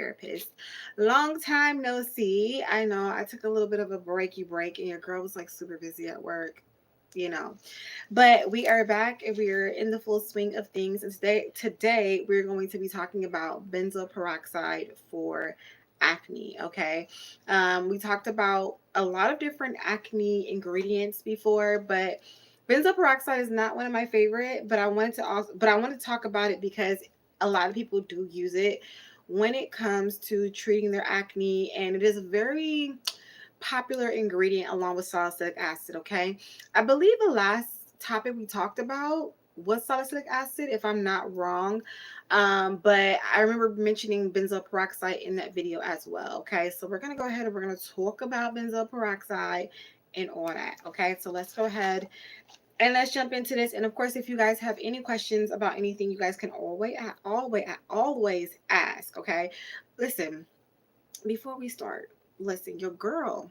therapist. Long time no see. I know I took a little bit of a break, and your girl was like super busy at work, you know. But we are back and we are in the full swing of things. And today we're going to be talking about benzoyl peroxide for acne. Okay, we talked about a lot of different acne ingredients before, but benzoyl peroxide is not one of my favorite. But I want to talk about it because a lot of people do use it when it comes to treating their acne, and it is a very popular ingredient along with salicylic acid. Okay, I believe the last topic we talked about was salicylic acid, if I'm not wrong. But I remember mentioning benzoyl peroxide in that video as well. Okay, so we're gonna go ahead and we're gonna talk about benzoyl peroxide and all that. Okay, so let's go ahead and let's jump into this. And of course, if you guys have any questions about anything, you guys can always ask. Okay, listen, before we start, listen, your girl,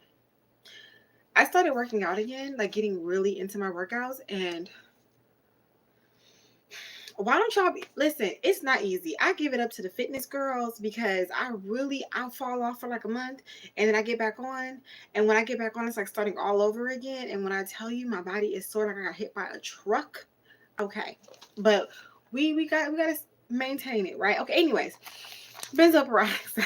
I started working out again, like getting really into my workouts. And why don't y'all listen? It's not easy. I give it up to the fitness girls because I'll fall off for like a month and then I get back on. And when I get back on, it's like starting all over again. And when I tell you my body is sort of like I got hit by a truck. Okay. But we gotta maintain it, right? Okay, anyways. Benzoyl peroxide.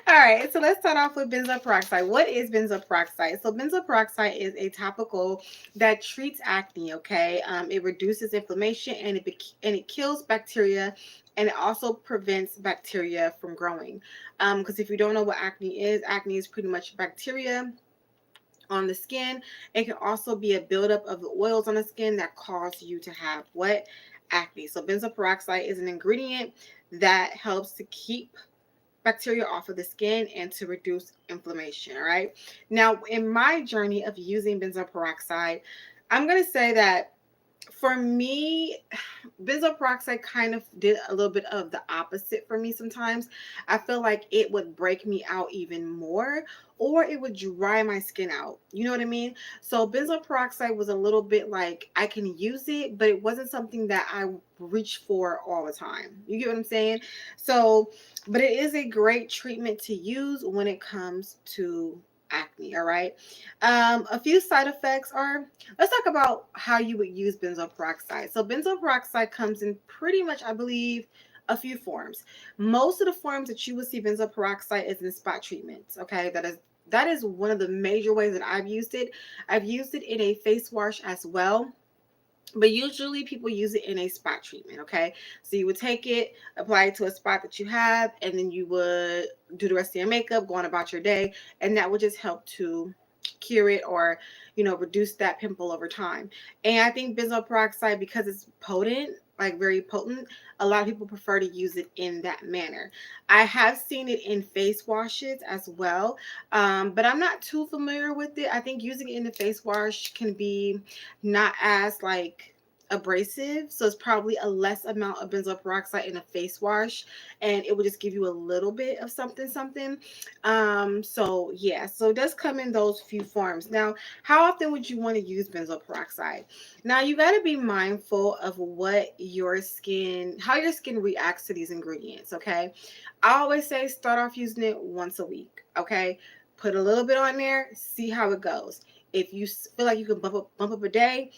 All right, so let's start off with benzoyl peroxide. What is benzoyl peroxide? So benzoyl peroxide is a topical that treats acne. Okay, it reduces inflammation and it kills bacteria, and it also prevents bacteria from growing. Because if you don't know what acne is pretty much bacteria on the skin. It can also be a buildup of the oils on the skin that cause you to have what? Acne. So benzoyl peroxide is an ingredient that helps to keep bacteria off of the skin and to reduce inflammation. All right. Now, in my journey of using benzoyl peroxide, I'm going to say that for me, benzoyl peroxide kind of did a little bit of the opposite for me sometimes. I feel like it would break me out even more, or it would dry my skin out. You know what I mean? So benzoyl peroxide was a little bit like I can use it, but it wasn't something that I reach for all the time. You get what I'm saying? So, but it is a great treatment to use when it comes to acne. All right. A few side effects are, let's talk about how you would use benzoyl peroxide. So benzoyl peroxide comes in pretty much, I believe, a few forms. Most of the forms that you will see benzoyl peroxide is in spot treatments. Okay, that is one of the major ways that I've used it. I've used it in a face wash as well. But usually people use it in a spot treatment, okay? So you would take it, apply it to a spot that you have, and then you would do the rest of your makeup, go on about your day, and that would just help to cure it or, reduce that pimple over time. And I think benzoyl peroxide, because it's potent, like very potent, a lot of people prefer to use it in that manner. I have seen it in face washes as well, but I'm not too familiar with it. I think using it in the face wash can be not as like abrasive, so it's probably a less amount of benzoyl peroxide in a face wash, and it will just give you a little bit of something. So yeah, so it does come in those few forms. Now, how often would you want to use benzoyl peroxide? Now, you got to be mindful of how your skin reacts to these ingredients. Okay, I always say start off using it once a week. Okay, put a little bit on there, see how it goes. If you feel like you can bump up a day,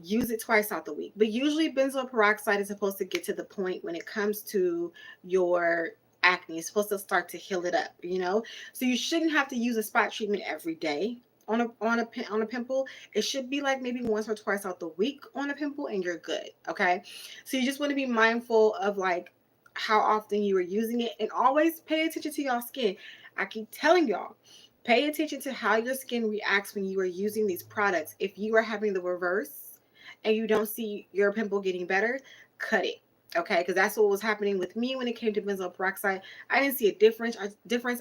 use it twice out the week. But usually benzoyl peroxide is supposed to get to the point when it comes to your acne. It's supposed to start to heal it up. So you shouldn't have to use a spot treatment every day on a pimple. It should be like maybe once or twice out the week on a pimple and you're good. Okay? So you just want to be mindful of like how often you are using it, and always pay attention to your skin. I keep telling y'all, pay attention to how your skin reacts when you are using these products. If you are having the reverse and you don't see your pimple getting better, cut it. Okay, because that's what was happening with me when it came to benzoyl peroxide. I didn't see a difference.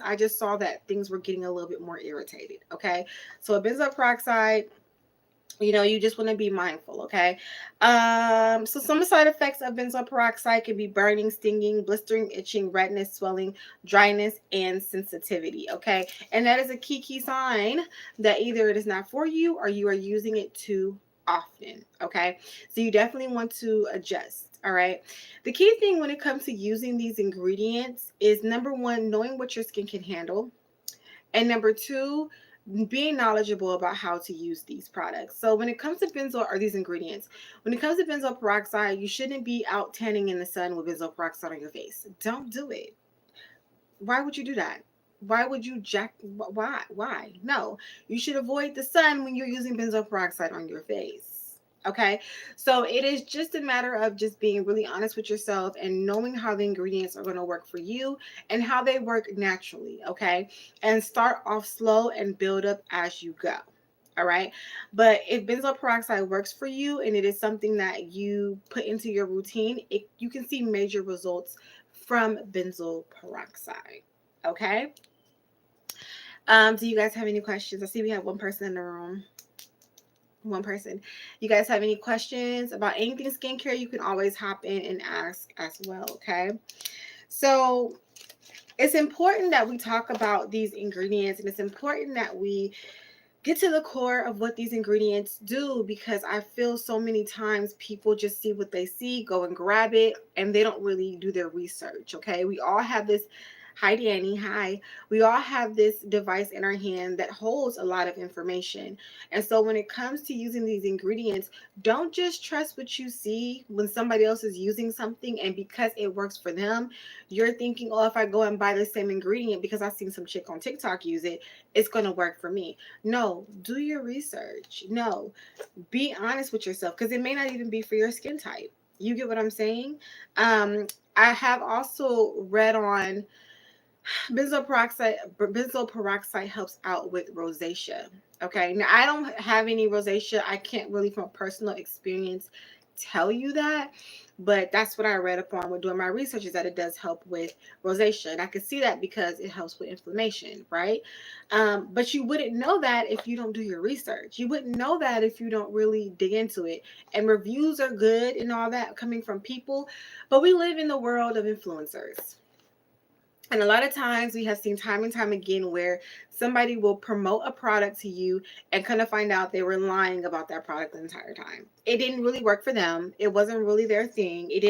I just saw that things were getting a little bit more irritated. Okay, so a benzoyl peroxide, you just want to be mindful. Okay, so some side effects of benzoyl peroxide can be burning, stinging, blistering, itching, redness, swelling, dryness, and sensitivity. Okay, and that is a key sign that either it is not for you or you are using it too often. Okay, so you definitely want to adjust. All right. The key thing when it comes to using these ingredients is number one, knowing what your skin can handle. And number two, being knowledgeable about how to use these products. So when it comes to benzoyl or these ingredients, when it comes to benzoyl peroxide, you shouldn't be out tanning in the sun with benzoyl peroxide on your face. Don't do it. Why would you do that? Why would you why? No, you should avoid the sun when you're using benzoyl peroxide on your face. Okay, so it is just a matter of just being really honest with yourself and knowing how the ingredients are going to work for you and how they work naturally. Okay, and start off slow and build up as you go. All right, but if benzoyl peroxide works for you and it is something that you put into your routine, you can see major results from benzoyl peroxide. Okay. Do you guys have any questions? I see we have one person in the room. One person. You guys have any questions about anything skincare? You can always hop in and ask as well. Okay. So it's important that we talk about these ingredients, and it's important that we get to the core of what these ingredients do, because I feel so many times people just see what they see, go and grab it, and they don't really do their research. Okay, we all have this. Hi, Danny. Hi. We all have this device in our hand that holds a lot of information. And so when it comes to using these ingredients, don't just trust what you see when somebody else is using something and because it works for them, you're thinking, oh, if I go and buy the same ingredient because I've seen some chick on TikTok use it, it's going to work for me. No, do your research. No, be honest with yourself because it may not even be for your skin type. You get what I'm saying? I have also read on benzoyl peroxide. Benzoyl peroxide helps out with rosacea. Okay, now I don't have any rosacea. I can't really, from a personal experience, tell you that, but that's what I read upon when doing my research, is that it does help with rosacea, and I can see that because it helps with inflammation, right? But you wouldn't know that if you don't do your research. You wouldn't know that if you don't really dig into it. And reviews are good and all that coming from people, but we live in the world of influencers. And a lot of times we have seen time and time again where somebody will promote a product to you and kind of find out they were lying about that product the entire time. It didn't really work for them. It wasn't really their thing. It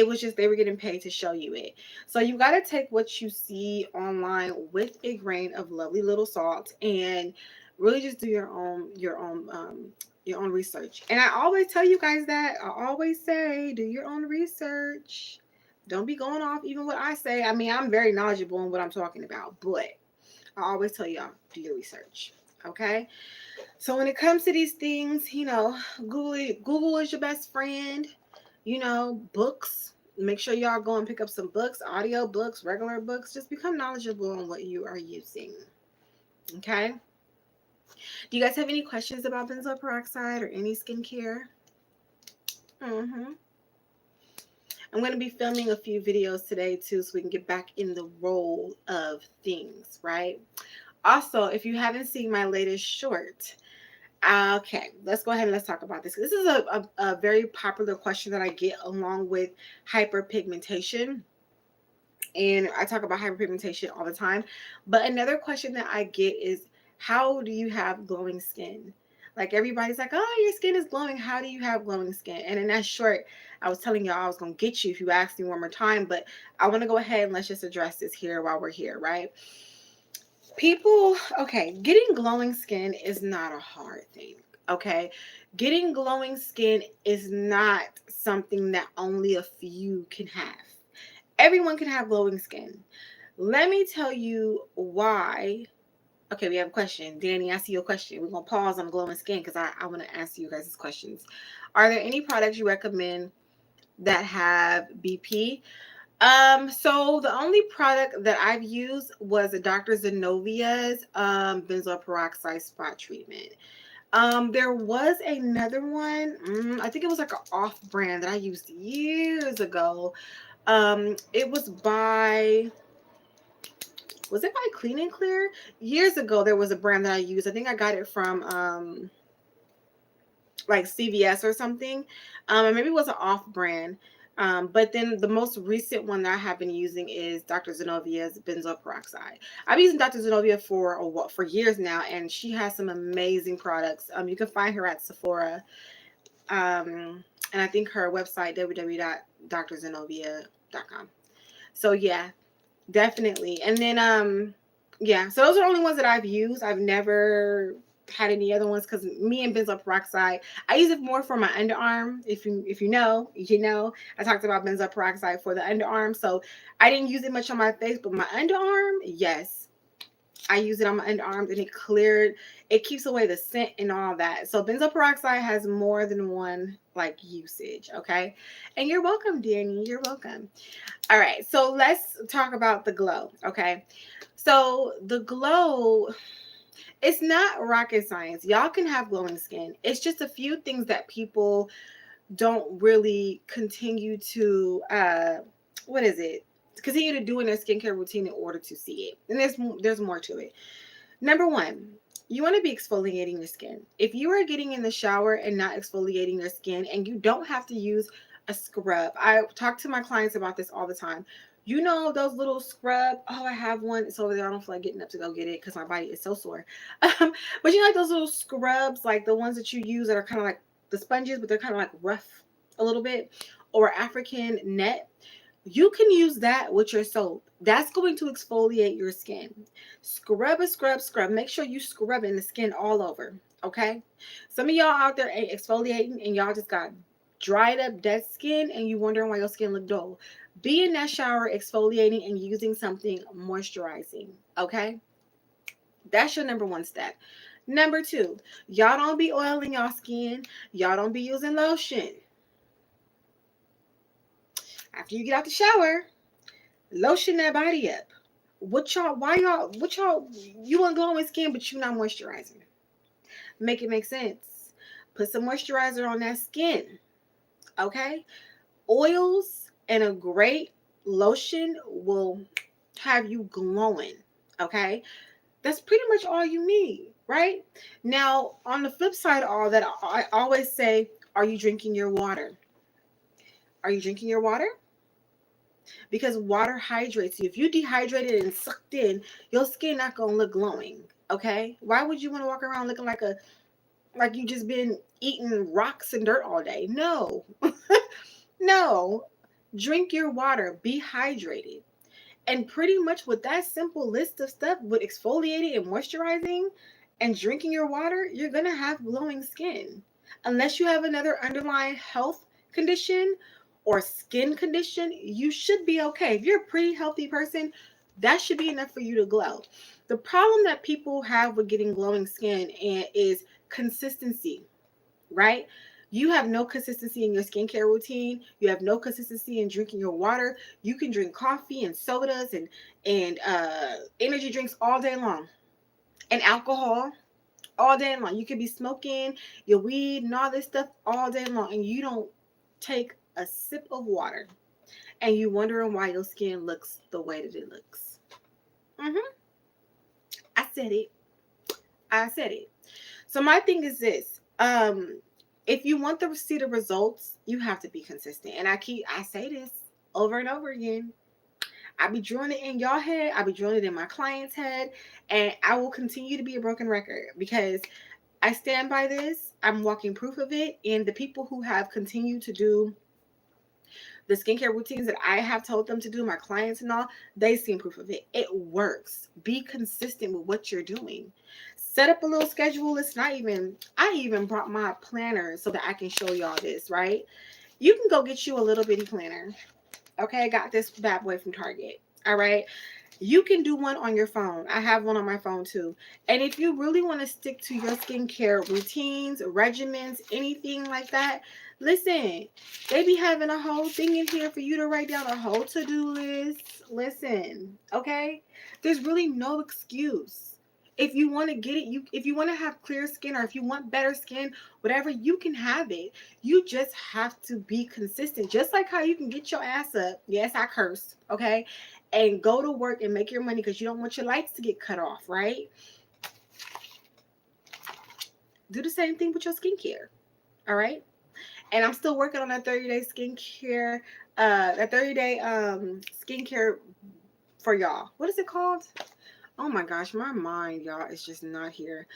was just they were getting paid to show you it. So you got to take what you see online with a grain of lovely little salt and really just do your own research. And I always tell you guys that. I always say, do your own research. Don't be going off even what I say. I mean, I'm very knowledgeable in what I'm talking about, but I always tell y'all, do your research. Okay? So when it comes to these things, Google is your best friend. Books. Make sure y'all go and pick up some books, audio books, regular books. Just become knowledgeable on what you are using. Okay? Do you guys have any questions about benzoyl peroxide or any skincare? Mm-hmm. I'm going to be filming a few videos today too, so we can get back in the role of things, right? Also, if you haven't seen my latest short, okay, let's go ahead and let's talk about this. This is a very popular question that I get along with hyperpigmentation. And I talk about hyperpigmentation all the time. But another question that I get is, how do you have glowing skin? Like, everybody's like, oh, your skin is glowing. How do you have glowing skin? And in that short, I was telling y'all I was going to get you if you asked me one more time. But I want to go ahead and let's just address this here while we're here, right? Getting glowing skin is not a hard thing. Okay, getting glowing skin is not something that only a few can have. Everyone can have glowing skin. Let me tell you why. Okay, we have a question. Danny, I see your question. We're going to pause on glowing skin because I want to answer you guys' questions. Are there any products you recommend that have BP? So the only product that I've used was a Dr. Zenovia's benzoyl peroxide spot treatment. There was another one. I think it was like an off brand that I used years ago. It was it by Clean and Clear? Years ago, there was a brand that I used. I think I got it from like CVS or something. Or maybe it was an off brand. But then the most recent one that I have been using is Dr. Zenovia's benzoyl peroxide. I've been using Dr. Zenovia for years now, and she has some amazing products. You can find her at Sephora. And I think her website, www.drzenovia.com. So yeah, definitely. And then yeah, so those are the only ones that I've used. I've never had any other ones because me and benzoyl peroxide, I use it more for my underarm. If you know, you know. I talked about benzoyl peroxide for the underarm, so I didn't use it much on my face, but my underarm, yes. I use it on my underarms and it keeps away the scent and all that. So benzoyl peroxide has more than one like usage, okay? And you're welcome, Danny. You're welcome. All right, so let's talk about the glow, okay? So the glow, it's not rocket science. Y'all can have glowing skin. It's just a few things that people don't really continue to what is it? Continue to do in their skincare routine in order to see it. And there's more to it. Number one, you want to be exfoliating your skin. If you are getting in the shower and not exfoliating your skin, and you don't have to use a scrub. I talk to my clients about this all the time. You know those little scrub. Oh, I have one. It's over there. I don't feel like getting up to go get it because my body is so sore. But you know, like those little scrubs, like the ones that you use that are kind of like the sponges, but they're kind of like rough a little bit, or African net. You can use that with your soap. That's going to exfoliate your skin. Scrub, scrub. Make sure you scrub in the skin all over. Okay. Some of y'all out there ain't exfoliating and y'all just got dried up dead skin and you wondering why your skin look dull. Be in that shower exfoliating and using something moisturizing. Okay. That's your number one step. Number two, y'all don't be oiling y'all skin. Y'all don't be using lotion. After you get out the shower, lotion that body up. You want glowing skin, but you're not moisturizing. Make it make sense. Put some moisturizer on that skin. Okay? Oils and a great lotion will have you glowing. Okay? That's pretty much all you need, right? Now, on the flip side of all that, I always say, are you drinking your water? Are you drinking your water? Because water hydrates you. If you dehydrated and sucked in, your skin not gonna look glowing. Okay? Why would you want to walk around looking like you just been eating rocks and dirt all day? No. No. Drink your water. Be hydrated. And pretty much with that simple list of stuff, with exfoliating and moisturizing and drinking your water, you're gonna have glowing skin. Unless you have another underlying health condition or skin condition, you should be okay. If you're a pretty healthy person, that should be enough for you to glow. The problem that people have with getting glowing skin is consistency, right? You have no consistency in your skincare routine. You have no consistency in drinking your water. You can drink coffee and sodas and energy drinks all day long, and alcohol all day long. You could be smoking your weed and all this stuff all day long, and you don't take a sip of water, and you wondering why your skin looks the way that it looks. I said it. I said it. So my thing is this. If you want to see the results, you have to be consistent. And I say this over and over again. I be drilling it in y'all head. I be drilling it in my client's head. And I will continue to be a broken record because I stand by this. I'm walking proof of it. And the people who have continued to do the skincare routines that I have told them to do, my clients and all, they've seen proof of it. It works. Be consistent with what you're doing. Set up a little schedule. I even brought my planner so that I can show y'all this, right? You can go get you a little bitty planner. Okay, I got this bad boy from Target. All right. You can do one on your phone. I have one on my phone too. And if you really want to stick to your skincare routines, regimens, anything like that, listen, they be having a whole thing in here for you to write down a whole to-do list. Listen, okay? There's really no excuse. If you want to get it, if you want to have clear skin or if you want better skin, whatever, you can have it. You just have to be consistent. Just like how you can get your ass up. Yes, I cursed, okay? And go to work and make your money because you don't want your lights to get cut off, right? Do the same thing with your skincare, all right? And I'm still working on that 30-day skincare, that 30-day skincare for y'all. What is it called? Oh my gosh, my mind, y'all, is just not here.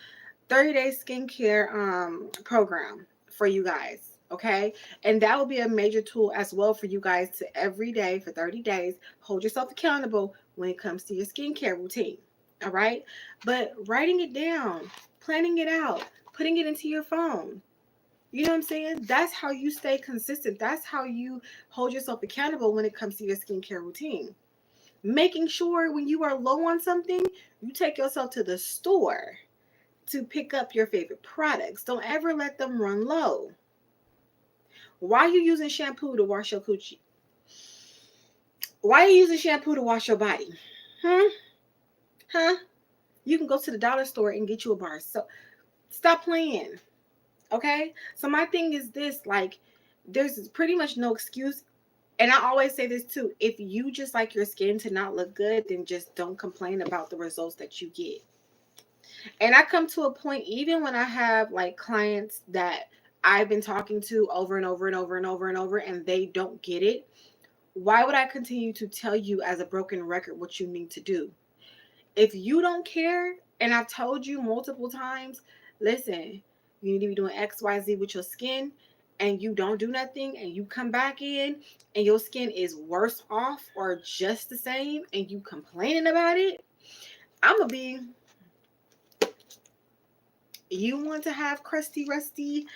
30-day skincare program for you guys. Okay. And that will be a major tool as well for you guys to every day for 30 days hold yourself accountable when it comes to your skincare routine. All right. But writing it down, planning it out, putting it into your phone. You know what I'm saying? That's how you stay consistent. That's how you hold yourself accountable when it comes to your skincare routine. Making sure when you are low on something, you take yourself to the store to pick up your favorite products. Don't ever let them run low. Why are you using shampoo to wash your coochie? Why are you using shampoo to wash your body? Huh? Huh? You can go to the dollar store and get you a bar. So stop playing. Okay? So my thing is this, like, there's pretty much no excuse. And I always say this too. If you just like your skin to not look good, then just don't complain about the results that you get. And I come to a point, even when I have like clients that I've been talking to over and over and over and over and over, and they don't get it. Why would I continue to tell you as a broken record what you need to do? If you don't care, and I've told you multiple times, listen, you need to be doing XYZ with your skin, and you don't do nothing, and you come back in, and your skin is worse off or just the same, and you complaining about it, I'm going to be, you want to have crusty, rusty,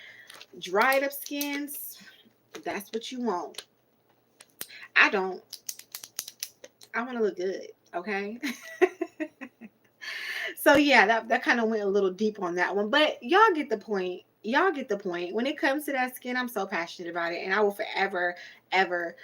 dried up skins? That's what you want. I don't. I want to look good, okay? So yeah, that kind of went a little deep on that one, but y'all get the point. Y'all get the point. When it comes to that skin, I'm so passionate about it, and I will forever, ever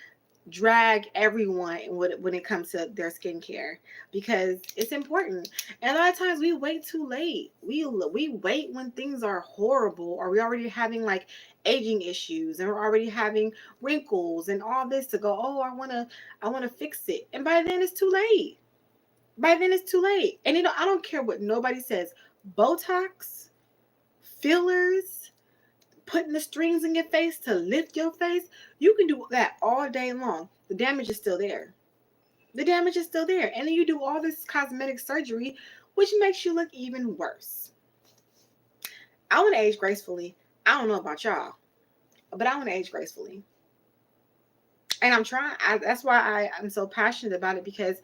drag everyone when it comes to their skincare because it's important. And a lot of times we wait too late. We wait when things are horrible, or we're already having like aging issues, and we're already having wrinkles and all this to go. Oh, I wanna fix it, and by then it's too late. By then it's too late. And I don't care what nobody says. Botox, fillers, putting the strings in your face to lift your face, you can do that all day long. The damage is still there. The damage is still there. And then you do all this cosmetic surgery, which makes you look even worse. I want to age gracefully. I don't know about y'all, but I want to age gracefully. And I'm trying. That's why I'm so passionate about it, because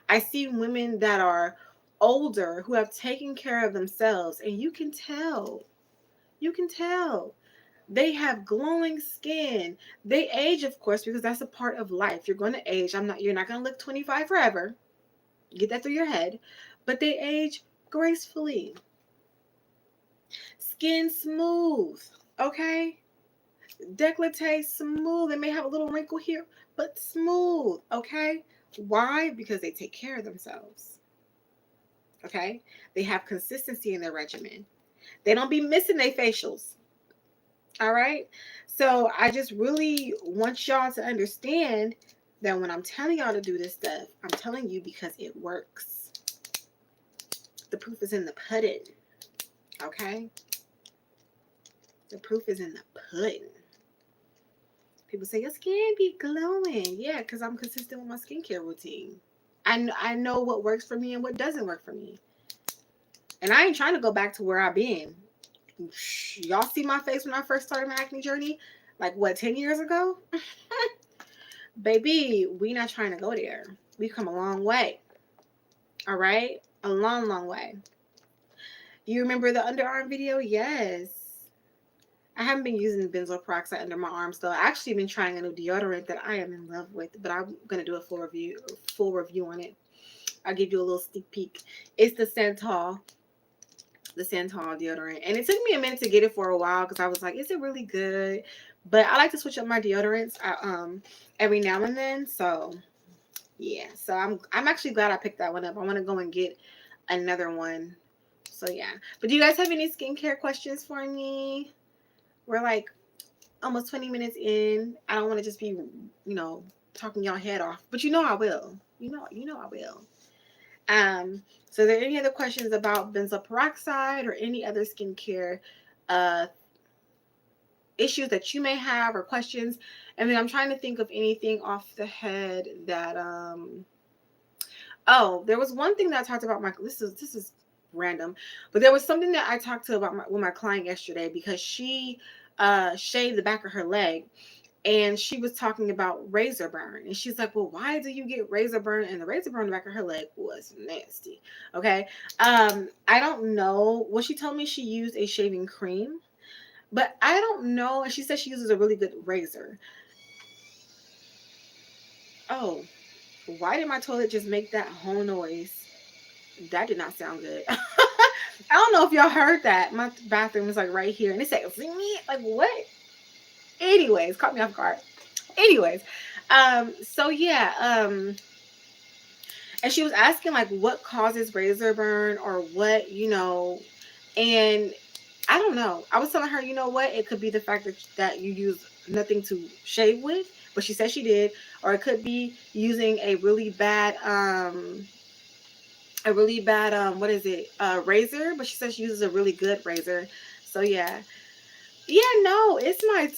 I see women that are older who have taken care of themselves, and you can tell. You can tell. They have glowing skin. They age, of course, because that's a part of life. You're going to age. You're not going to look 25 forever. Get that through your head. But they age gracefully. Skin smooth. Okay? Décolleté smooth. They may have a little wrinkle here, but smooth. Okay? Why? Because they take care of themselves. Okay? They have consistency in their regimen. They don't be missing their facials. All right. So I just really want y'all to understand that when I'm telling y'all to do this stuff, I'm telling you because it works. The proof is in the pudding. Okay. The proof is in the pudding. People say your skin be glowing. Yeah, because I'm consistent with my skincare routine. I know what works for me and what doesn't work for me. And I ain't trying to go back to where I've been. Y'all see my face when I first started my acne journey? Like what, 10 years ago? Baby, we not trying to go there. We come a long way. All right? A long, long way. You remember the underarm video? Yes. I haven't been using benzoyl peroxide under my arms though. I actually been trying a new deodorant that I am in love with, but I'm gonna do a full review on it. I'll give you a little sneak peek. It's the Santal deodorant, and it took me a minute to get it for a while because I was like, is it really good? But I like to switch up my deodorants every now and then. So yeah, so I'm actually glad I picked that one up. I want to go and get another one. So yeah, but do you guys have any skincare questions for me? We're like almost 20 minutes in. I don't want to just be, talking y'all head off, but I will. I will. So are there any other questions about benzoyl peroxide or any other skincare uh issues that you may have or questions? And then I'm trying to think of anything off the head that there was one thing that I talked about. This is random, but there was something that I talked to about with my client yesterday, because she shave the back of her leg, and she was talking about razor burn, and she's like, well, why do you get razor burn? And the razor burn in the back of her leg was nasty. Okay. I don't know. Well, she told me she used a shaving cream, but I don't know. And she said she uses a really good razor. Oh, why did my toilet just make that whole noise? That did not sound good. I don't know if y'all heard that. My bathroom is like right here, and it said, like what? Anyways, caught me off guard. Anyways, so yeah, and she was asking like what causes razor burn or what, and I don't know. I was telling her, you know what, it could be the fact that you use nothing to shave with, but she said she did, or it could be using a really bad what is it, razor, but she says she uses a really good razor. So yeah. No, it's my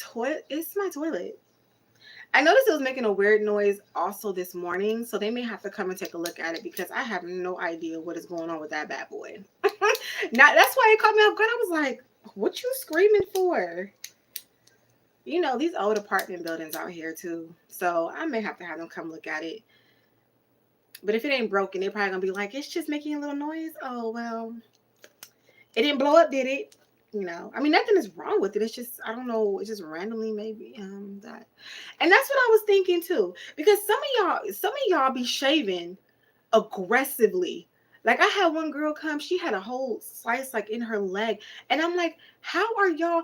toilet. I noticed it was making a weird noise also this morning, so they may have to come and take a look at it because I have no idea what is going on with that bad boy. Now that's why it caught me off guard. I was like, what you screaming for? These old apartment buildings out here too. So I may have to have them come look at it. But if it ain't broken, they're probably gonna be like, it's just making a little noise. Oh well. It didn't blow up, did it? I mean, nothing is wrong with it. It's just, I don't know, it's just randomly maybe that. And that's what I was thinking too. Because some of y'all be shaving aggressively. Like I had one girl come, she had a whole slice like in her leg. And I'm like, how are y'all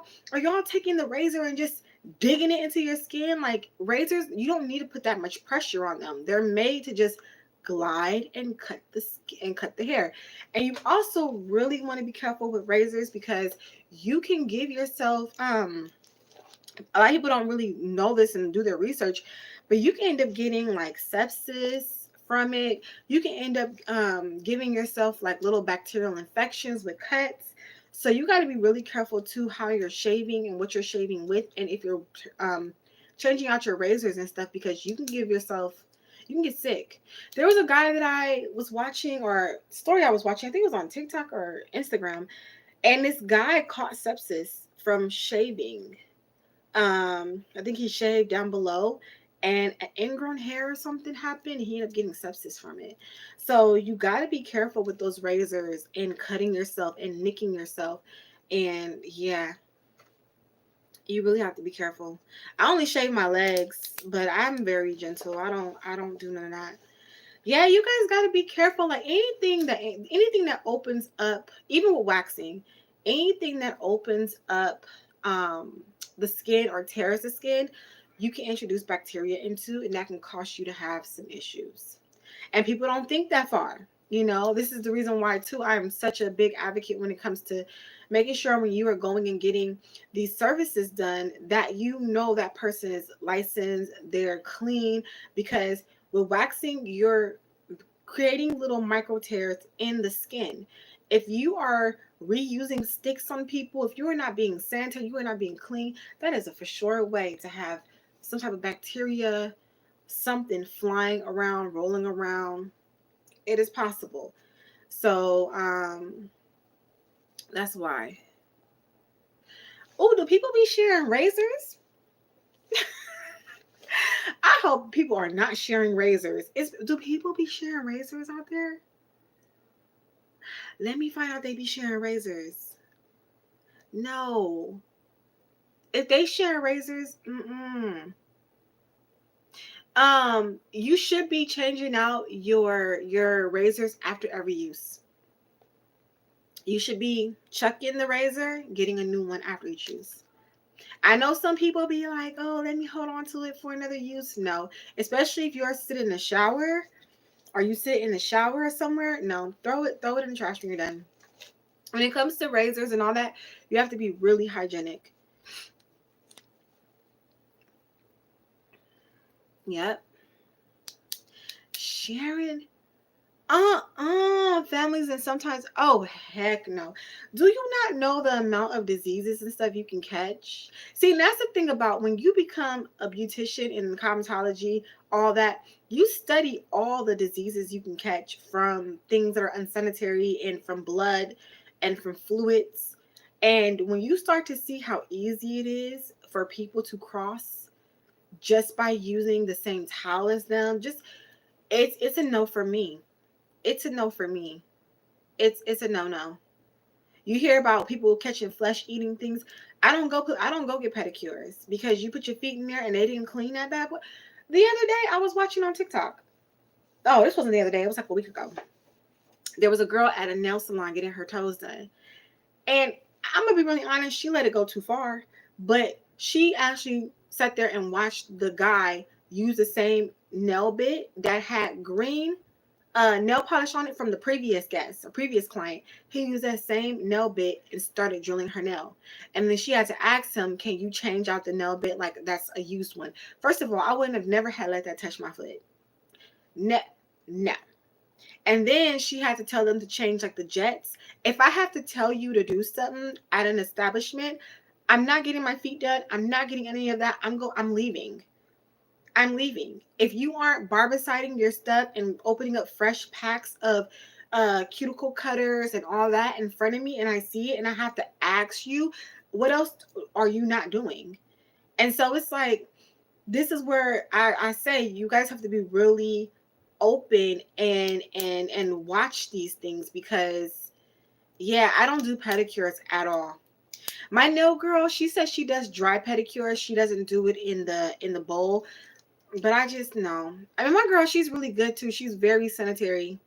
taking the razor and just digging it into your skin? Like razors, you don't need to put that much pressure on them. They're made to just glide and cut the skin and cut the hair. And you also really want to be careful with razors because you can give yourself a lot of people don't really know this and do their research, but you can end up getting like sepsis from it. You can end up giving yourself like little bacterial infections with cuts. So you got to be really careful too how you're shaving and what you're shaving with, and if you're changing out your razors and stuff, because you can get sick. There was a guy that I was watching, or story I was watching, I think it was on TikTok or Instagram, and this guy caught sepsis from shaving. I think he shaved down below, and an ingrown hair or something happened. He ended up getting sepsis from it. So you got to be careful with those razors and cutting yourself and nicking yourself. And yeah, you really have to be careful. I only shave my legs, but I'm very gentle. I don't do none of that. Yeah, you guys got to be careful. Like anything that opens up, even with waxing, anything that opens up the skin or tears the skin, you can introduce bacteria into, and that can cause you to have some issues. And people don't think that far. This is the reason why too I am such a big advocate when it comes to making sure when you are going and getting these services done that that person is licensed, they're clean, because with waxing you're creating little micro tears in the skin. If you are reusing sticks on people, if you are not being sanitary, you are not being clean, that is a for sure way to have some type of bacteria, something flying around, rolling around. It is possible. So that's why. Oh, do people be sharing razors? I hope people are not sharing razors. Do people be sharing razors out there? Let me find out they be sharing razors. No. If they share razors, you should be changing out your razors after every use. You should be chucking the razor, getting a new one after each use. I know some people be like, oh, let me hold on to it for another use. No, especially if you're sitting in the shower or you sit in the shower or somewhere. No, throw it in the trash when you're done. When it comes to razors and all that, you have to be really hygienic. Yep. Sharon. Families, and sometimes, oh heck no. Do you not know the amount of diseases and stuff you can catch? See, that's the thing about when you become a beautician in cosmetology, all that, you study all the diseases you can catch from things that are unsanitary and from blood and from fluids. And when you start to see how easy it is for people to cross just by using the same towel as them, just it's a no for me. It's a no for me. It's a no. You hear about people catching flesh eating things. I don't go get pedicures because you put your feet in there and they didn't clean that bad boy. The other day I was watching on TikTok. Oh, this wasn't the other day. It was like a week ago. There was a girl at a nail salon getting her toes done. And I'm gonna be really honest, she let it go too far. But she actually sat there and watched the guy use the same nail bit that had green nail polish on it from the previous guest, a previous client. He used that same nail bit and started drilling her nail. And then she had to ask him, can you change out the nail bit like that's a used one? First of all, I wouldn't have never had let that touch my foot. No, no. And then she had to tell them to change like the jets. If I have to tell you to do something at an establishment, I'm not getting my feet done. I'm not getting any of that. I'm leaving. I'm leaving. If you aren't barbiciding your stuff and opening up fresh packs of cuticle cutters and all that in front of me and I see it and I have to ask you, what else are you not doing? And so it's like, this is where I say you guys have to be really open and watch these things because yeah, I don't do pedicures at all. My nail girl, she says she does dry pedicures. She doesn't do it in the bowl. But I just know. I mean, my girl, she's really good too. She's very sanitary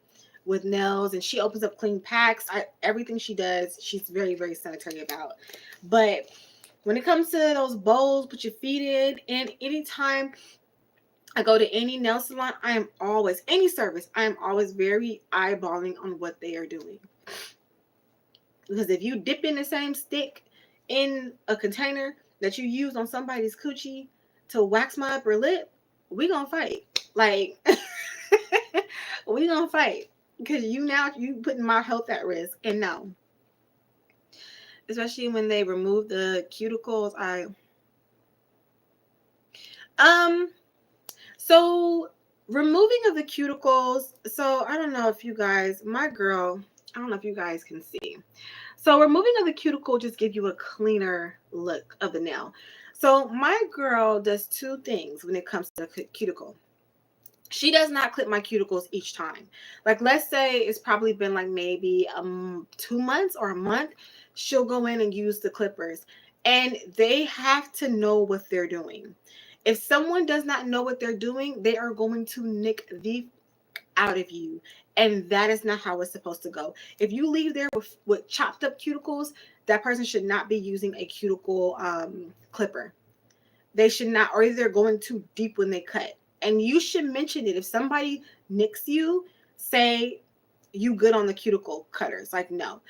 with nails and she opens up clean packs. Everything she does, she's very, very sanitary about. But when it comes to those bowls, put your feet in, and anytime I go to any nail salon, any service, I am always very eyeballing on what they are doing. Because if you dip in the same stick in a container that you use on somebody's coochie to wax my upper lip, we gonna fight. Like, we gonna fight. Because you putting my health at risk. And no. Especially when they remove the cuticles. So removing of the cuticles. So I don't know if you guys, my girl, I don't know if you guys can see. So removing of the cuticle just gives you a cleaner look of the nail. So my girl does two things when it comes to the cuticle. She does not clip my cuticles each time. Like, let's say it's probably been like maybe 2 months or a month. She'll go in and use the clippers. And they have to know what they're doing. If someone does not know what they're doing, they are going to nick the out of you. And that is not how it's supposed to go. If you leave there with chopped up cuticles, that person should not be using a cuticle clipper. They should not, or they're going too deep when they cut. And you should mention it. If somebody nicks you, say you good on the cuticle cutters. Like, no.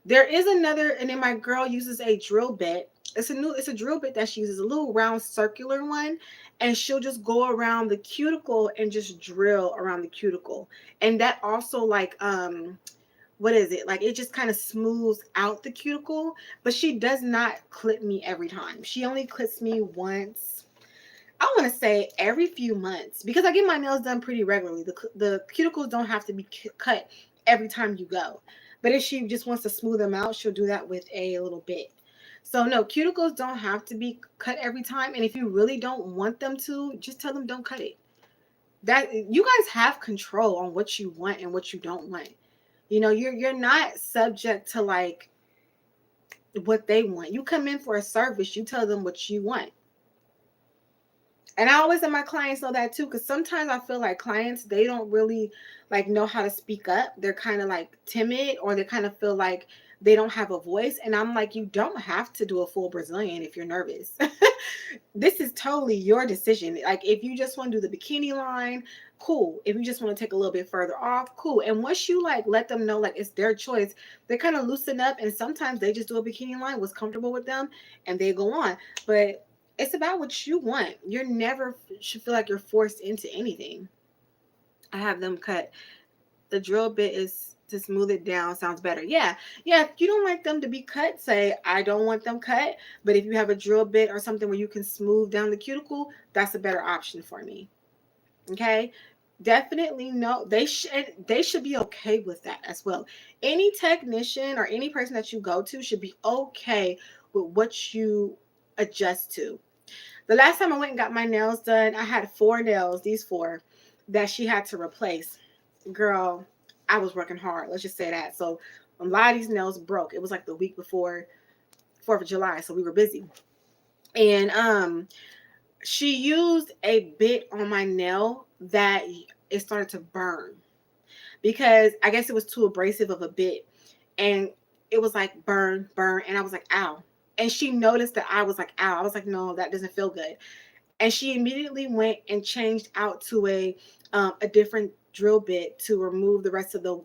There is another, and then my girl uses a drill bit. It's a drill bit that she uses, a little round circular one, and she'll just go around the cuticle and just drill around the cuticle. And that also like what is it? Like, it just kind of smooths out the cuticle, but she does not clip me every time. She only clips me once. I want to say every few months because I get my nails done pretty regularly. The cuticles don't have to be cut every time you go. But if she just wants to smooth them out, she'll do that with a little bit. So no, cuticles don't have to be cut every time. And if you really don't want them to, just tell them don't cut it. That you guys have control on what you want and what you don't want. You know, you're not subject to like what they want. You come in for a service, you tell them what you want. And I always let my clients know that too, because sometimes I feel like clients, they don't really like know how to speak up. They're kind of like timid, or they kind of feel like they don't have a voice. And I'm like, you don't have to do a full Brazilian if you're nervous. This is totally your decision. Like, if you just want to do the bikini line, cool. If you just want to take a little bit further off, cool. And once you like let them know like it's their choice, they kind of loosen up, and sometimes they just do a bikini line, what's comfortable with them, and they go on. But it's about what you want. You're never should feel like you're forced into anything. I have them cut. The drill bit is to smooth it down. Sounds better. Yeah. If you don't like them to be cut, say, I don't want them cut. But if you have a drill bit or something where you can smooth down the cuticle, that's a better option for me. Okay. definitely know they should be okay with that as well. Any technician or any person that you go to should be okay with what you adjust to. The last time I went and got my nails done, I had 4 nails, these 4 that she had to replace. Girl, I was working hard, let's just say that. So a lot of these nails broke. It was like the week before 4th of July, so we were busy. And she used a bit on my nail that it started to burn, because I guess it was too abrasive of a bit, and it was like burn, burn, and I was like, ow. And she noticed that I was like, ow. I was like, no, that doesn't feel good. And she immediately went and changed out to a different drill bit to remove the rest of the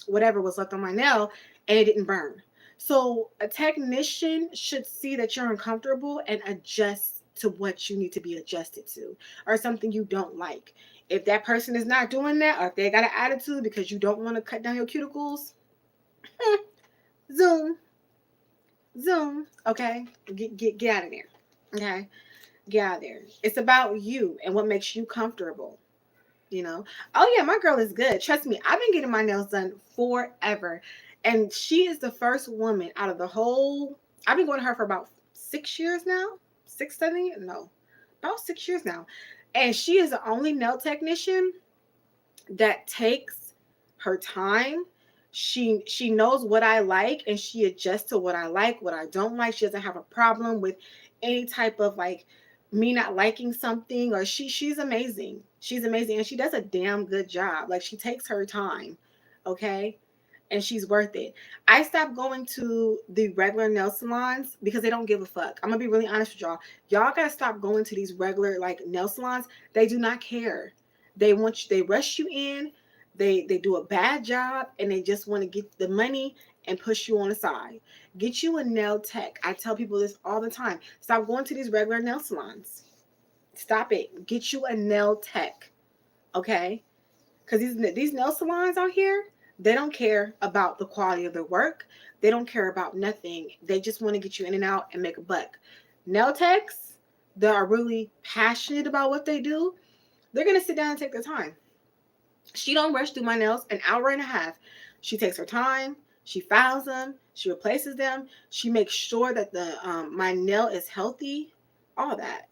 whatever was left on my nail, and it didn't burn. So a technician should see that you're uncomfortable and adjust to what you need to be adjusted to, or something you don't like. If that person is not doing that, or if they got an attitude because you don't want to cut down your cuticles, zoom, zoom. Okay, get out of there. Okay, get out of there. It's about you and what makes you comfortable. You know. Oh yeah, my girl is good. Trust me, I've been getting my nails done forever, and she is the first woman out of the whole. I've been going to her for about 6 years now. 6, 7 years? No, about 6 years now, and she is the only nail technician that takes her time. She knows what I like, and she adjusts to what I like, what I don't like. She doesn't have a problem with any type of like me not liking something, or she's amazing. She's amazing, and she does a damn good job. Like, she takes her time, okay? And she's worth it. I stopped going to the regular nail salons because they don't give a fuck. I'm gonna be really honest with y'all. Y'all gotta stop going to these regular like nail salons. They do not care. They want you. They rush you in. They do a bad job, and they just want to get the money and push you on the side. Get you a nail tech. I tell people this all the time. Stop going to these regular nail salons. Stop it. Get you a nail tech, okay? Because these nail salons out here, they don't care about the quality of their work. They don't care about nothing. They just want to get you in and out and make a buck. Nail techs that are really passionate about what they do, they're gonna sit down and take their time. She don't rush through my nails an hour and a half. She takes her time. She files them. She replaces them. She makes sure that the my nail is healthy. All that.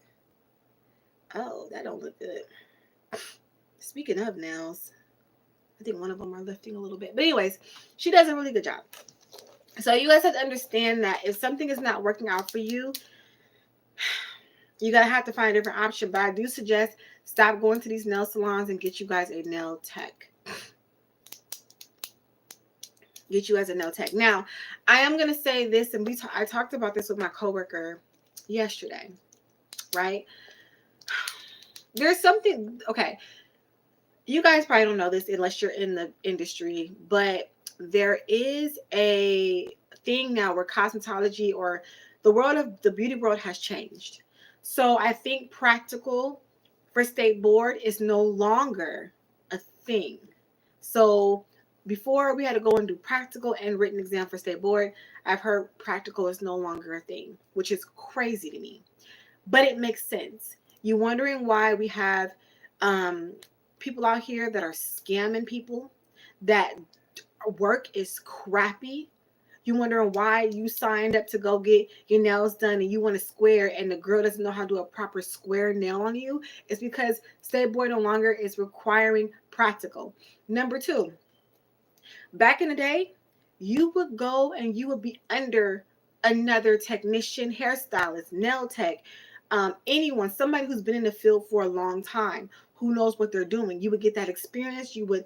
Oh, that don't look good. Speaking of nails, I think one of them are lifting a little bit. But anyways, she does a really good job. So you guys have to understand that if something is not working out for you, you're going to have to find a different option. But I do suggest stop going to these nail salons and get you guys a nail tech. Get you as a nail tech. Now, I am going to say this, and I talked about this with my coworker yesterday, right? There's something, okay, you guys probably don't know this unless you're in the industry, but there is a thing now where cosmetology, or the world of the beauty world, has changed. So I think practical for state board is no longer a thing. So before we had to go and do practical and written exam for state board, I've heard practical is no longer a thing, which is crazy to me. But it makes sense. You're wondering why we have people out here that are scamming people, that work is crappy. You wondering why you signed up to go get your nails done and you want a square, and the girl doesn't know how to do a proper square nail on you. It's because state board no longer is requiring practical. Number 2, back in the day, you would go and you would be under another technician, hairstylist, nail tech, anyone, somebody who's been in the field for a long time, who knows what they're doing. You would get that experience. You would,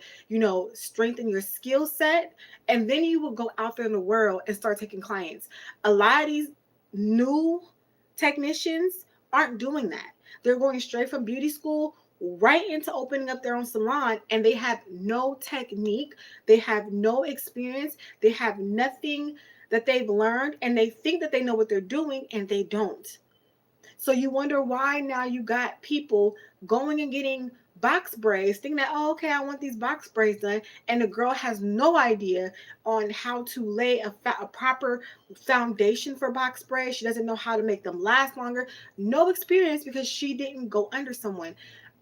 strengthen your skill set, and then you would go out there in the world and start taking clients. A lot of these new technicians aren't doing that. They're going straight from beauty school right into opening up their own salon, and they have no technique. They have no experience. They have nothing that they've learned, and they think that they know what they're doing, and they don't. So you wonder why now you got people going and getting box braids, thinking that, oh, okay, I want these box braids done. And the girl has no idea on how to lay a proper foundation for box braids. She doesn't know how to make them last longer. No experience, because she didn't go under someone.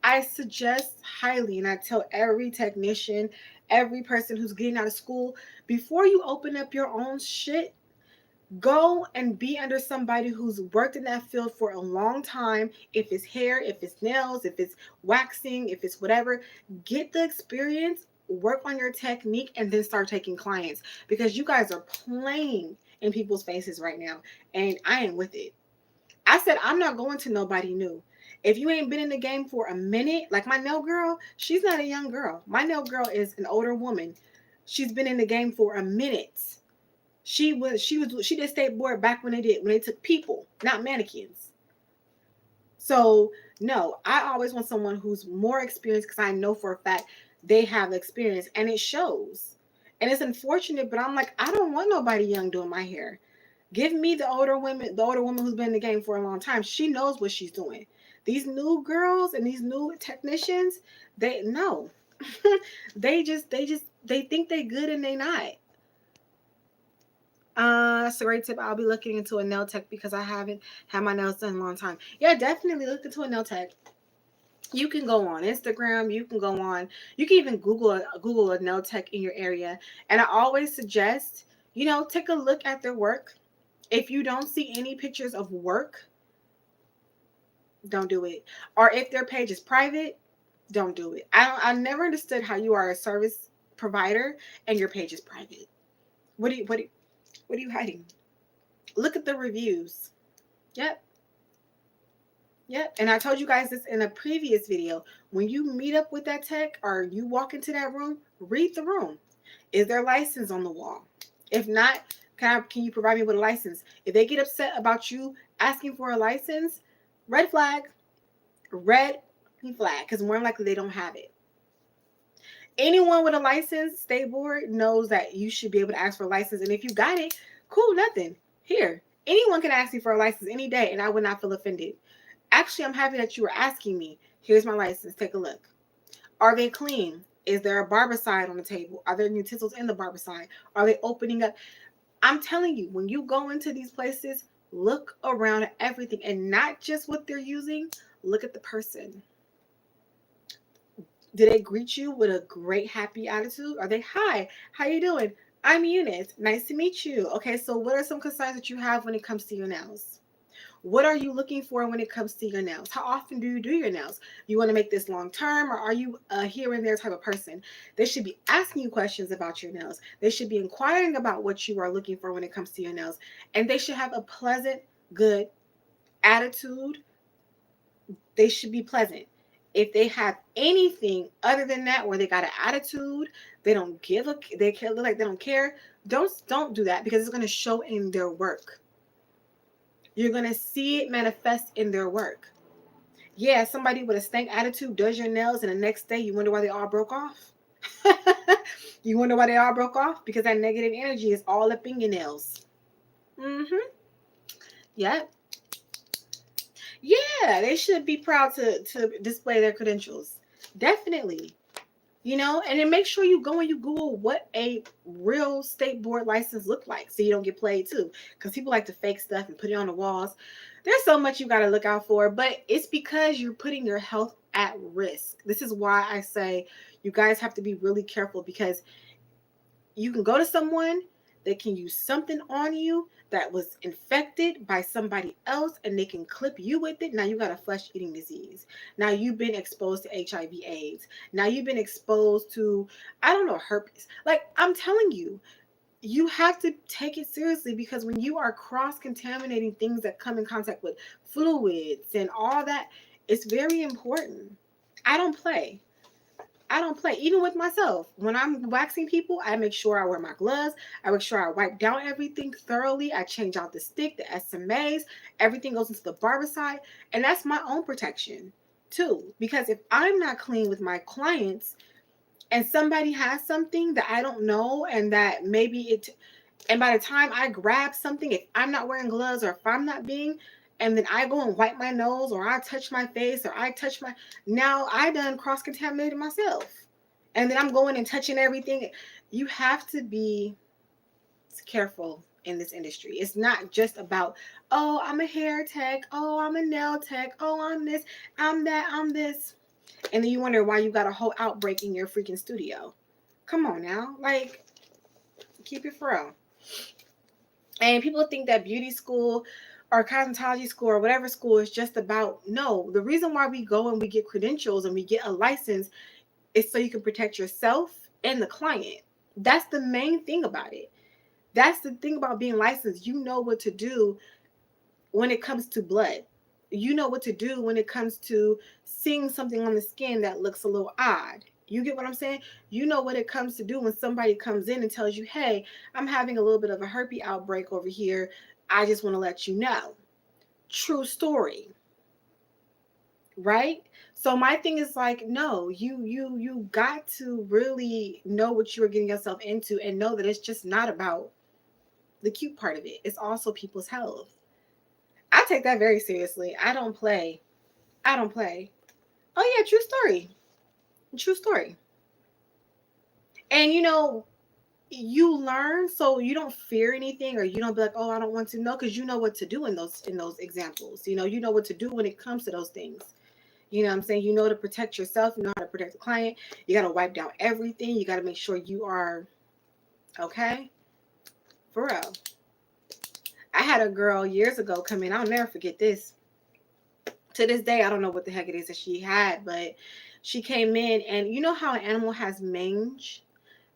I suggest highly, and I tell every technician, every person who's getting out of school, before you open up your own shit, go and be under somebody who's worked in that field for a long time. If it's hair, if it's nails, if it's waxing, if it's whatever, get the experience, work on your technique, and then start taking clients, because you guys are playing in people's faces right now, and I ain't with it. I said, I'm not going to nobody new. If you ain't been in the game for a minute, like my nail girl, she's not a young girl. My nail girl is an older woman. She's been in the game for a minute. She did state board back when they took people, not mannequins. So no, I always want someone who's more experienced, because I know for a fact they have experience and it shows. And it's unfortunate, but I'm like, I don't want nobody young doing my hair. Give me the older woman who's been in the game for a long time. She knows what she's doing. These new girls and these new technicians, they no. they think they good and they not. That's a great tip. I'll be looking into a nail tech because I haven't had my nails done in a long time. Yeah, definitely look into a nail tech. You can go on Instagram. You can even Google a nail tech in your area. And I always suggest, take a look at their work. If you don't see any pictures of work, don't do it. Or if their page is private, don't do it. I never understood how you are a service provider and your page is private. What are you hiding? Look at the reviews. Yep. Yep. And I told you guys this in a previous video. When you meet up with that tech or you walk into that room, read the room. Is there license on the wall? If not, can you provide me with a license? If they get upset about you asking for a license, red flag. Red flag. Because more than likely they don't have it. Anyone with a license, state board, knows that you should be able to ask for a license. And if you got it, cool, nothing. Here. Anyone can ask you for a license any day, and I would not feel offended. Actually, I'm happy that you were asking me. Here's my license. Take a look. Are they clean? Is there a barbicide on the table? Are there utensils in the barbicide? Are they opening up? I'm telling you, when you go into these places, look around at everything, and not just what they're using. Look at the person. Do they greet you with a great, happy attitude? Are they, hi, how you doing? I'm Eunice. Nice to meet you. Okay, so what are some concerns that you have when it comes to your nails? What are you looking for when it comes to your nails? How often do you do your nails? You want to make this long term, or are you a here and there type of person? They should be asking you questions about your nails. They should be inquiring about what you are looking for when it comes to your nails. And they should have a pleasant, good attitude. They should be pleasant. If they have anything other than that, where they got an attitude, they don't give a, they care, look like they don't care, don't do that, because it's going to show in their work. You're going to see it manifest in their work. Yeah, somebody with a stank attitude does your nails, and the next day you wonder why they all broke off. You wonder why they all broke off? Because that negative energy is all up in your nails. Yep. Yeah, they should be proud to display their credentials. Definitely. And then make sure you go and you Google what a real state board license look like, so you don't get played too. Because people like to fake stuff and put it on the walls. There's so much you got to look out for, but it's because you're putting your health at risk. This is why I say you guys have to be really careful, because you can go to someone that can use something on you that was infected by somebody else, and they can clip you with it. Now you got a flesh-eating disease. Now you've been exposed to HIV/AIDS. Now you've been exposed to, I don't know, herpes. Like, I'm telling you, you have to take it seriously, because when you are cross-contaminating things that come in contact with fluids and all that, it's very important. I don't play. Even with myself. When I'm waxing people, I make sure I wear my gloves. I make sure I wipe down everything thoroughly. I change out the stick, the SMAs. Everything goes into the barbicide. And that's my own protection too. Because if I'm not clean with my clients, and somebody has something that I don't know, and that and by the time I grab something, if I'm not wearing gloves, or if I'm not and then I go and wipe my nose, or I touch my face, or now I done cross-contaminated myself. And then I'm going and touching everything. You have to be careful in this industry. It's not just about, oh, I'm a hair tech. Oh, I'm a nail tech. Oh, I'm this, I'm that, I'm this. And then you wonder why you got a whole outbreak in your freaking studio. Come on now. Like, keep it for real. And people think that beauty school or cosmetology school or whatever school is just about, no. The reason why we go and we get credentials and we get a license is so you can protect yourself and the client. That's the main thing about it. That's the thing about being licensed. You know what to do when it comes to blood. You know what to do when it comes to seeing something on the skin that looks a little odd. You get what I'm saying? You know what it comes to do when somebody comes in and tells you, hey, I'm having a little bit of a herpes outbreak over here. I just want to let you know. True story. Right? So my thing is like, no, you got to really know what you are getting yourself into and know that it's just not about the cute part of it. It's also people's health. I take that very seriously. I don't play. I don't play. Oh yeah, true story. True story. And you learn so you don't fear anything, or you don't be like, oh, I don't want to know, because you know what to do in those examples. You know what to do when it comes to those things. You know what I'm saying? You know to protect yourself, you know how to protect the client. You got to wipe down everything. You got to make sure you are okay. For real. I had a girl years ago come in. I'll never forget this. To this day, I don't know what the heck it is that she had, but she came in, and you know how an animal has mange?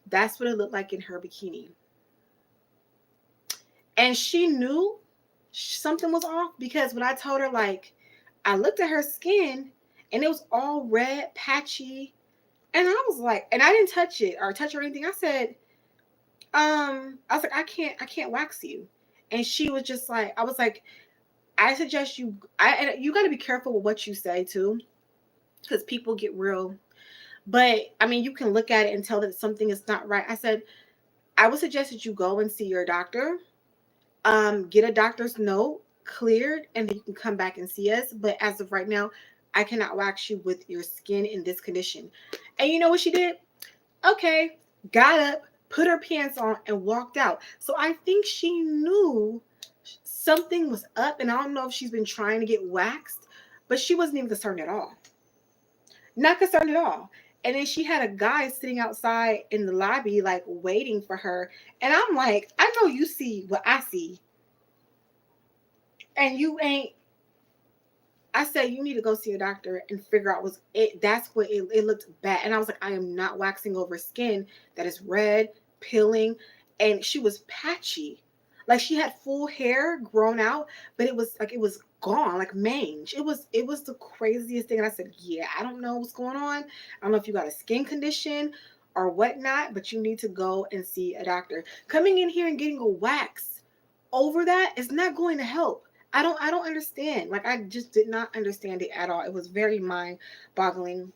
That's what it looked like in her bikini. And she knew something was off, because when I told her, like, I looked at her skin and it was all red, patchy. And I was like, and I didn't touch it or touch or anything. I said, I was like, I can't wax you. And she was just like, I was like, I suggest and you got to be careful with what you say too, because people get real. But I mean, you can look at it and tell that something is not right. I said, I would suggest that you go and see your doctor, get a doctor's note cleared, and then you can come back and see us. But as of right now, I cannot wax you with your skin in this condition. And you know what she did? Okay, got up, put her pants on, and walked out. So I think she knew something was up, and I don't know if she's been trying to get waxed, but she wasn't even concerned at all. Not concerned at all. And then she had a guy sitting outside in the lobby, like waiting for her. And I'm like, I know you see what I see, and you ain't. I said, you need to go see a doctor and figure out what's it. That's what it looked bad. And I was like, I am not waxing over skin that is red, peeling. And she was patchy. Like she had full hair grown out, but it was gone, like mange. It was the craziest thing. And I said, yeah, I don't know what's going on. I don't know if you got a skin condition or whatnot, but you need to go and see a doctor. Coming in here and getting a wax over that is not going to help. I don't understand. Like, I just did not understand it at all. It was very mind boggling.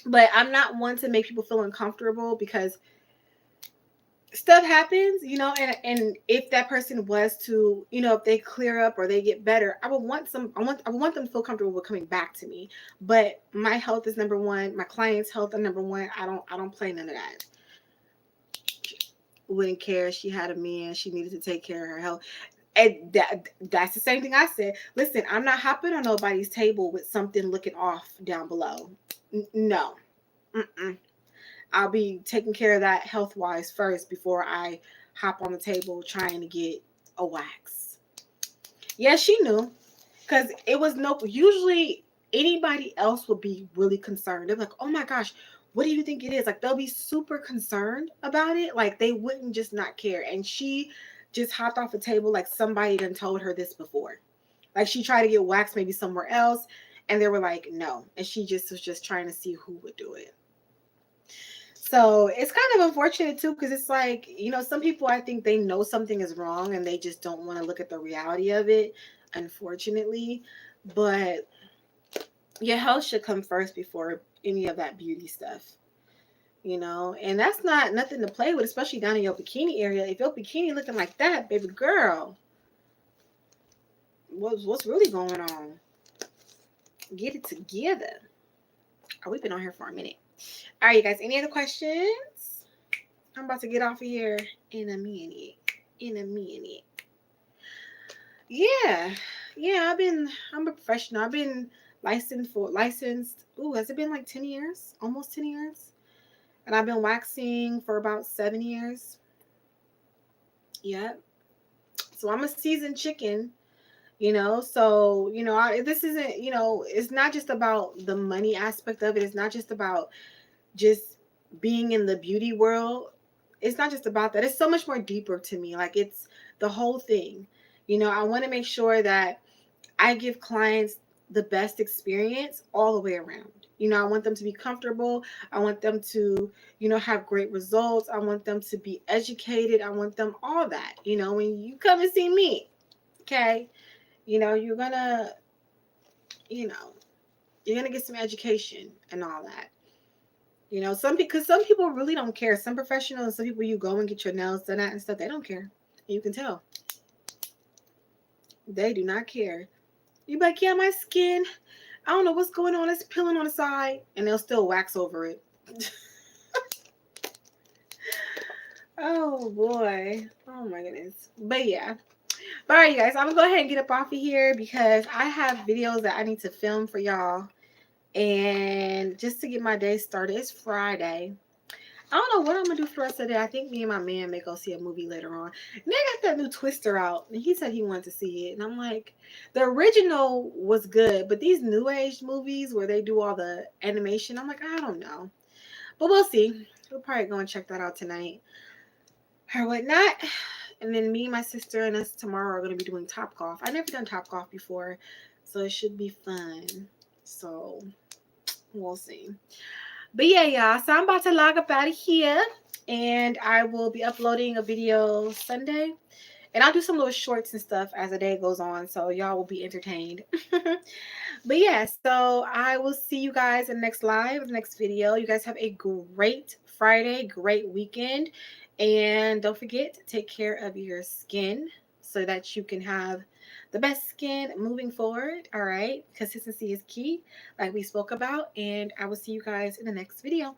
But I'm not one to make people feel uncomfortable, because stuff happens, and if that person was to, if they clear up or they get better, I would want them to feel comfortable with coming back to me. But my health is number one. My client's health is number one. I don't play none of that. Wouldn't care. She had a man. She needed to take care of her health. And that's the same thing I said. Listen, I'm not hopping on nobody's table with something looking off down below. No. Mm-mm. I'll be taking care of that health-wise first before I hop on the table trying to get a wax. Yeah, she knew. Because it was usually anybody else would be really concerned. They're like, oh my gosh, what do you think it is? Like, they'll be super concerned about it. Like, they wouldn't just not care. And she just hopped off the table like somebody done told her this before. Like, she tried to get waxed maybe somewhere else, and they were like, no. And she just was just trying to see who would do it. So it's kind of unfortunate too, because it's like, some people, I think they know something is wrong and they just don't want to look at the reality of it, unfortunately. But your health should come first before any of that beauty stuff. And that's not nothing to play with, especially down in your bikini area. If your bikini looking like that, baby girl, what's really going on? Get it together. Oh, we've been on here for a minute. All right, you guys, any other questions? I'm about to get off of here in a minute. Yeah, I'm a professional. I've been licensed. Ooh, has it been like 10 years? Almost 10 years. And I've been waxing for about 7 years. Yep. So I'm a seasoned chicken, you know. So, you know, this isn't, you know, it's not just about the money aspect of it. It's not just about just being in the beauty world. It's not just about that. It's so much more deeper to me. Like, it's the whole thing. You know, I want to make sure that I give clients the best experience all the way around. You know, I want them to be comfortable. I want them to, you know, have great results. I want them to be educated. I want them all that. You know, when you come and see me, okay, you know, you know, you're gonna get some education and all that. You know, some people really don't care. Some professionals, some people you go and get your nails done at and stuff, they don't care. You can tell. They do not care. You be like, yeah, my skin, I don't know what's going on. It's peeling on the side, and they'll still wax over it. Oh boy. Oh my goodness. But yeah. But all right, you guys, I'm gonna go ahead and get up off of here because I have videos that I need to film for y'all. And just to get my day started, it's Friday. I don't know what I'm gonna do for the rest of the day. I think me and my man may go see a movie later on. And they got that new Twister out, and he said he wanted to see it. And I'm like, the original was good, but these new age movies where they do all the animation, I'm like, I don't know. But we'll see. We'll probably go and check that out tonight or whatnot. And then me, my sister, and us tomorrow are gonna be doing Top Golf. I've never done Top Golf before, so it should be fun. So we'll see. But yeah, y'all. So I'm about to log up out of here. And I will be uploading a video Sunday. And I'll do some little shorts and stuff as the day goes on. So y'all will be entertained. But yeah, so I will see you guys in the next live, the next video. You guys have a great Friday, great weekend. And don't forget to take care of your skin so that you can have the best skin moving forward. All right. Consistency is key, like we spoke about. And I will see you guys in the next video.